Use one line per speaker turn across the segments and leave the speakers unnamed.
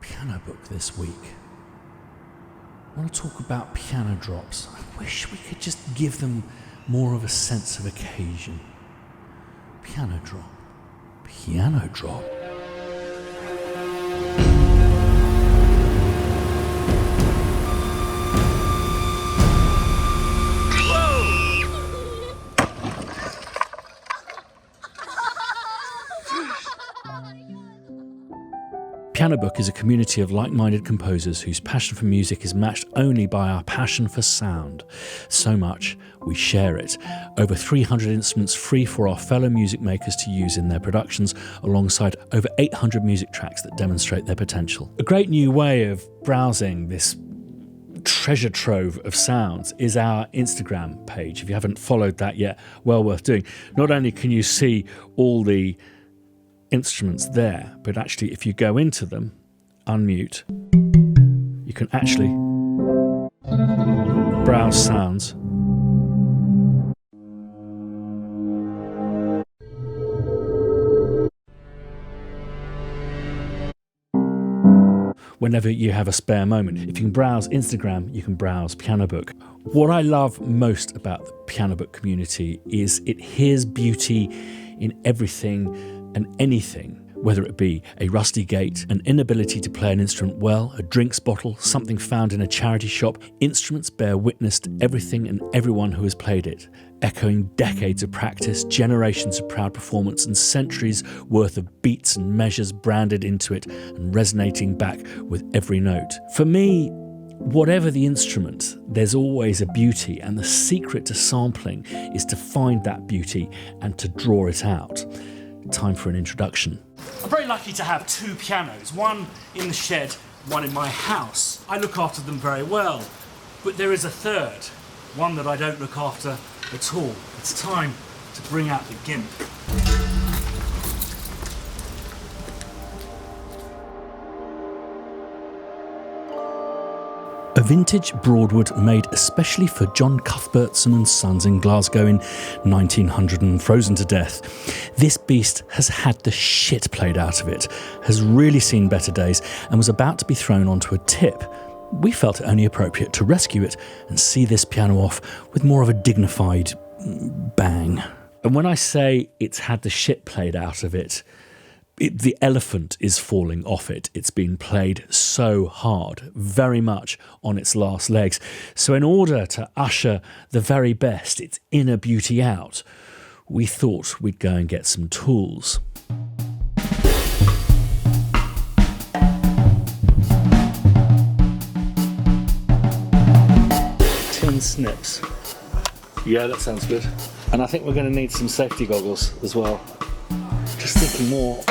piano book this week. I want to talk about piano drops. I wish we could just give them more of a sense of occasion. Piano drop. Piano drop. Piano Book is a community of like-minded composers whose passion for music is matched only by our passion for sound. So much, we share it. Over 300 instruments free for our fellow music makers to use in their productions, alongside over 800 music tracks that demonstrate their potential. A great new way of browsing this treasure trove of sounds is our Instagram page. If you haven't followed that yet, well worth doing. Not only can you see all the instruments there, but actually if you go into them, unmute, you can actually browse sounds. Whenever you have a spare moment. If you can browse Instagram, you can browse Piano Book. What I love most about the Piano Book community is it hears beauty in everything and anything, whether it be a rusty gate, an inability to play an instrument well, a drinks bottle, something found in a charity shop. Instruments bear witness to everything and everyone who has played it, echoing decades of practice, generations of proud performance, and centuries worth of beats and measures branded into it and resonating back with every note. For me, whatever the instrument, there's always a beauty, and the secret to sampling is to find that beauty and to draw it out. Time for an introduction. I'm very lucky to have two pianos, one in the shed, one in my house. I look after them very well, but there is a third, one that I don't look after at all. It's time to bring out the gimp. A vintage Broadwood made especially for John Cuthbertson and Sons in Glasgow in 1900 and frozen to death. This beast has had the shit played out of it, has really seen better days, and was about to be thrown onto a tip. We felt it only appropriate to rescue it and see this piano off with more of a dignified bang. And when I say it's had the shit played out of it, the elephant is falling off it. It's been played so hard, very much on its last legs. So in order to usher the very best, its inner beauty out, we thought we'd go and get some tools. Tin snips. Yeah, that sounds good. And I think we're going to need some safety goggles as well. Just thinking more.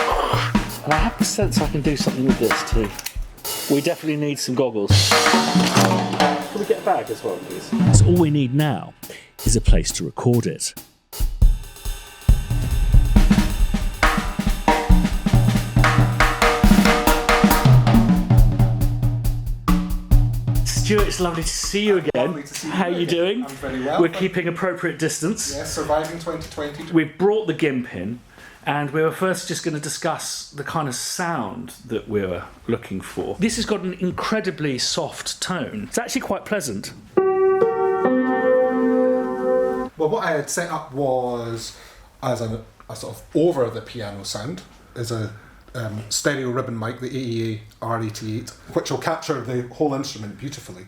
And I have the sense I can do something with this too. We definitely need some goggles. Can we get a bag as well, please? So all we need now is a place to record it. Stuart, it's lovely to see you again.
Lovely to see you.
How are you doing?
I'm very well.
We're keeping appropriate distance.
Yes, surviving 2020.
We've brought the gimp in. And we were first just going to discuss the kind of sound that we were looking for. This has got an incredibly soft tone. It's actually quite pleasant.
Well, what I had set up was as a sort of over the piano sound is a stereo ribbon mic, the AEA R88, which will capture the whole instrument beautifully.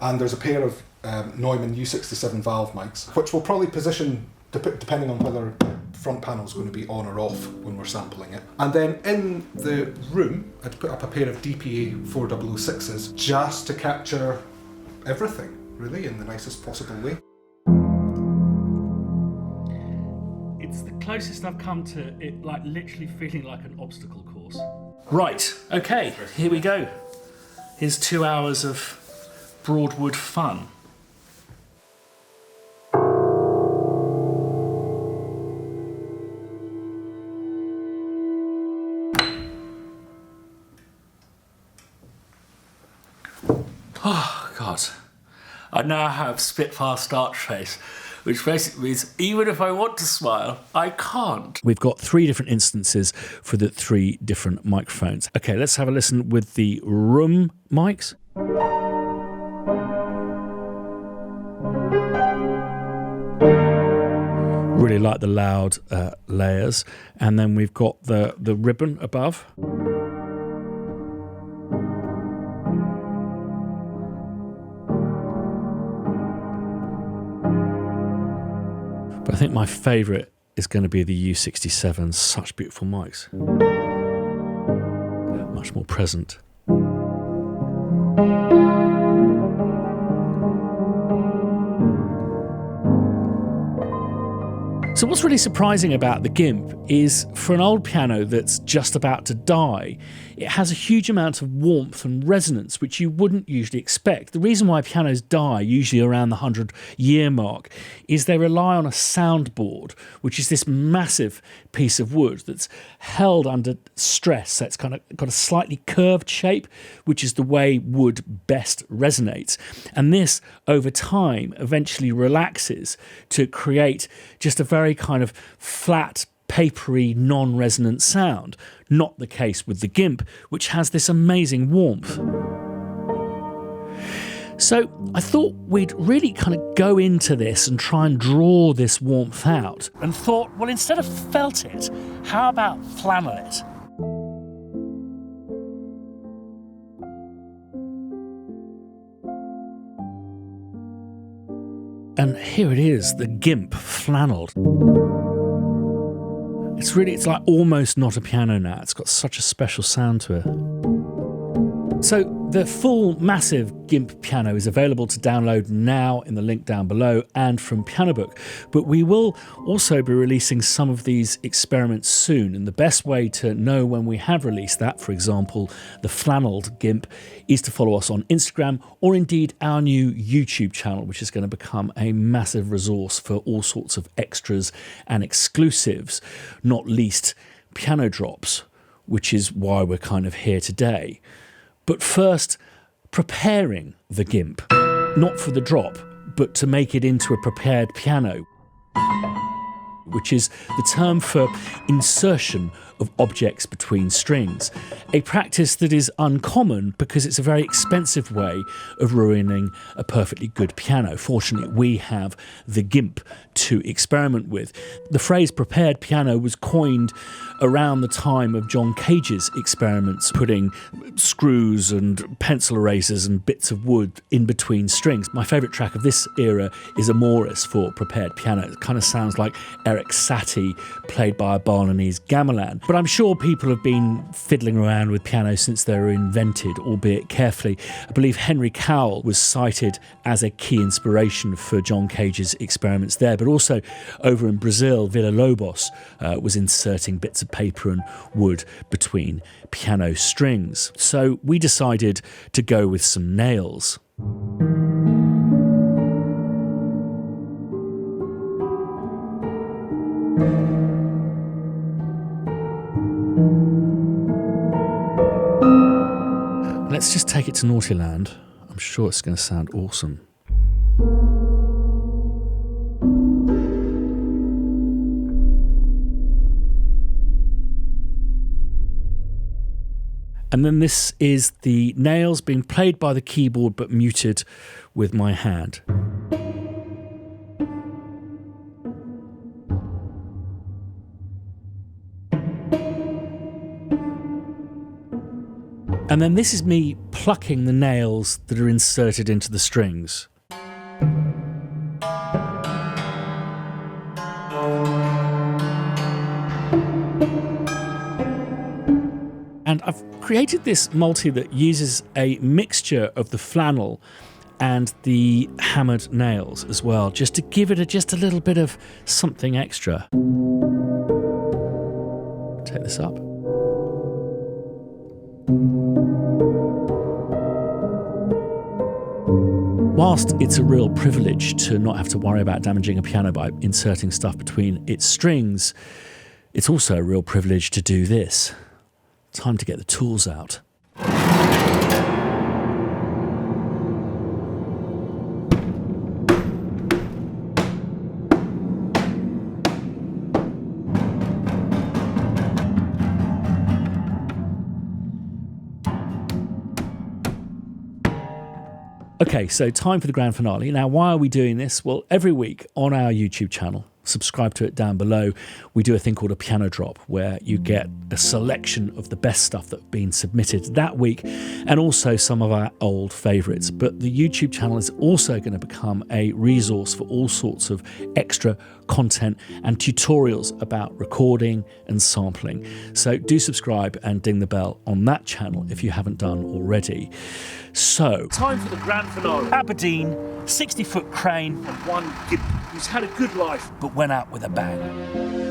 And there's a pair of Neumann U67 valve mics, which will probably position depending on whether the front panel is going to be on or off when we're sampling it. And then in the room, I'd put up a pair of DPA 4006s just to capture everything, really, in the nicest possible way.
It's the closest I've come to it, like literally feeling like an obstacle course. Right, okay, here we go. Here's 2 hours of Broadwood fun. Oh, God. I now have Spitfire start trace,
which basically means even if I want to smile, I can't.
We've got 3 different instances for the 3 different microphones. Okay, let's have a listen with the room mics. Really like the loud layers. And then we've got the ribbon above. But I think my favourite is going to be the U67. Such beautiful mics. Much more present. So what's really surprising about the GIMP is for an old piano that's just about to die, it has a huge amount of warmth and resonance, which you wouldn't usually expect. The reason why pianos die, usually around the 100-year mark, is they rely on a soundboard, which is this massive piece of wood that's held under stress. So it's kind of got a slightly curved shape, which is the way wood best resonates. And this, over time, eventually relaxes to create just a very kind of flat, papery, non-resonant sound. Not the case with the GIMP, which has this amazing warmth. So I thought we'd really kind of go into this and try and draw this warmth out, and thought, well, instead of felt it, how about flannel it? And here it is, the GIMP flannelled. It's like almost not a piano now. It's got such a special sound to it. So the full massive GIMP piano is available to download now in the link down below and from Pianobook. But we will also be releasing some of these experiments soon. And the best way to know when we have released that, for example, the flannelled GIMP, is to follow us on Instagram or indeed our new YouTube channel, which is going to become a massive resource for all sorts of extras and exclusives, not least piano drops, which is why we're kind of here today. But first, preparing the GIMP, not for the drop, but to make it into a prepared piano, which is the term for insertion of objects between strings, a practice that is uncommon because it's a very expensive way of ruining a perfectly good piano. Fortunately, we have the GIMP to experiment with. The phrase prepared piano was coined around the time of John Cage's experiments, putting screws and pencil erasers and bits of wood in between strings. My favourite track of this era is Amoris for prepared piano. It kind of sounds like Eric Satie played by a Balinese gamelan. But I'm sure people have been fiddling around with piano since they were invented, albeit carefully. I believe Henry Cowell was cited as a key inspiration for John Cage's experiments there, but also over in Brazil, Villa-Lobos was inserting bits of paper and wood between piano strings. So we decided to go with some nails. Let's just take it to Naughtyland. I'm sure it's going to sound awesome. And then this is the nails being played by the keyboard but muted with my hand. And then this is me plucking the nails that are inserted into the strings. And I've created this multi that uses a mixture of the flannel and the hammered nails as well, just to give it just a little bit of something extra. Take this up. Whilst it's a real privilege to not have to worry about damaging a piano by inserting stuff between its strings, it's also a real privilege to do this. Time to get the tools out. Okay, so time for the grand finale. Now, why are we doing this? Well, every week on our YouTube channel, subscribe to it down below, we do a thing called a piano drop, where you get a selection of the best stuff that have been submitted that week, and also some of our old favourites. But the YouTube channel is also going to become a resource for all sorts of extra content and tutorials about recording and sampling. So do subscribe and ding the bell on that channel if you haven't done already. So, time for the grand finale. Aberdeen, 60-foot crane, and one who's had a good life but went out with a bang.